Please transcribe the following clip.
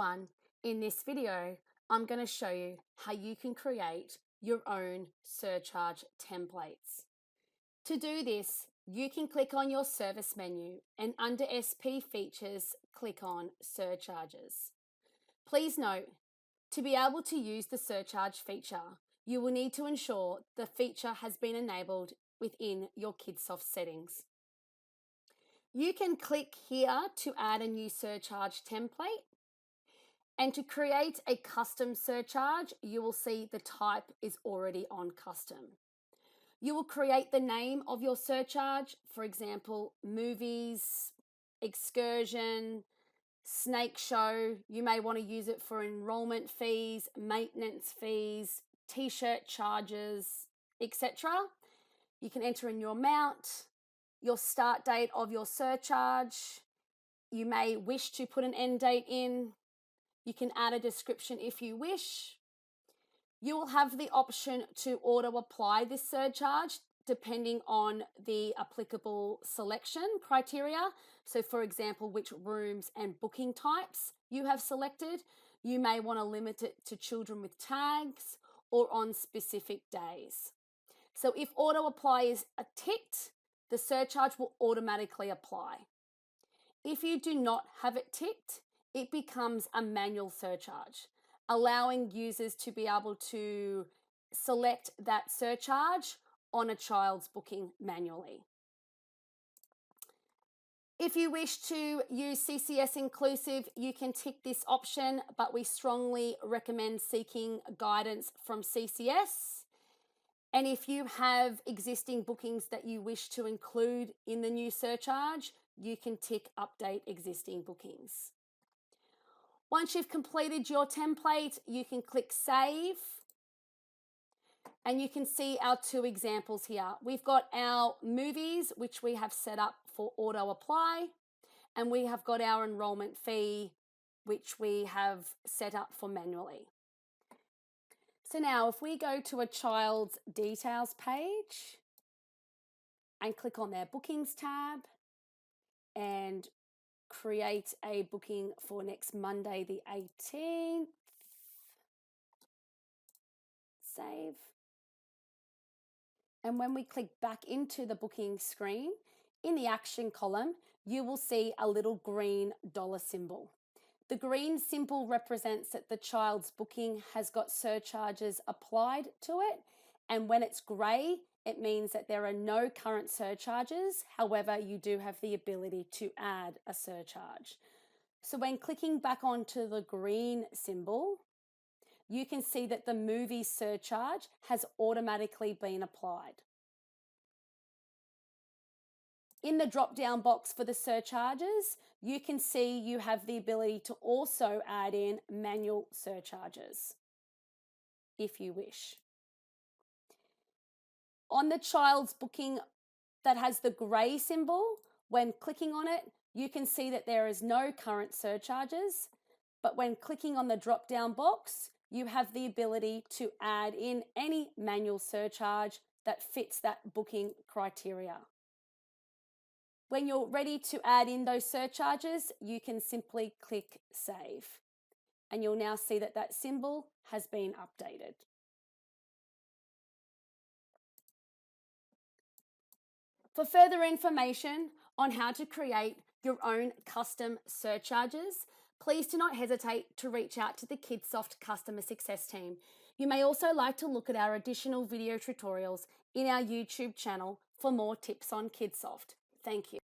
everyone, in this video I'm going to show you how you can create your own surcharge templates. To do this, you can click on your service menu and under SP features click on surcharges. Please note, to be able to use the surcharge feature, you will need to ensure the feature has been enabled within your Kidsoft settings. You can click here to add a new surcharge template. And to create a custom surcharge, you will see the type is already on custom. You will create the name of your surcharge, for example, movies, excursion, snake show. You may want to use it for enrollment fees, maintenance fees, t-shirt charges, etc. You can enter in your amount, your start date of your surcharge. You may wish to put an end date in. You can add a description if you wish. You will have the option to auto apply this surcharge depending on the applicable selection criteria. So for example, which rooms and booking types you have selected. You may want to limit it to children with tags or on specific days. So if auto apply is ticked, the surcharge will automatically apply. If you do not have it ticked, it becomes a manual surcharge, allowing users to be able to select that surcharge on a child's booking manually. If you wish to use CCS inclusive, you can tick this option, but we strongly recommend seeking guidance from CCS. And if you have existing bookings that you wish to include in the new surcharge, you can tick update existing bookings. Once you've completed your template, you can click save and you can see our two examples here. We've got our movies, which we have set up for auto apply, and we have got our enrollment fee, which we have set up for manually. So now if we go to a child's details page and click on their bookings tab and create a booking for next Monday the 18th, save. And when we click back into the booking screen, in the action column, you will see a little green dollar symbol. The green symbol represents that the child's booking has got surcharges applied to it. And when it's grey, it means that there are no current surcharges. However, you do have the ability to add a surcharge. So when clicking back onto the green symbol, you can see that the movie surcharge has automatically been applied. In the drop-down box for the surcharges, you can see you have the ability to also add in manual surcharges, if you wish. On the child's booking that has the grey symbol, when clicking on it, you can see that there is no current surcharges, but when clicking on the drop-down box, you have the ability to add in any manual surcharge that fits that booking criteria. When you're ready to add in those surcharges, you can simply click save, and you'll now see that that symbol has been updated. For further information on how to create your own custom surcharges, please do not hesitate to reach out to the Kidsoft customer success team. You may also like to look at our additional video tutorials in our YouTube channel for more tips on Kidsoft. Thank you.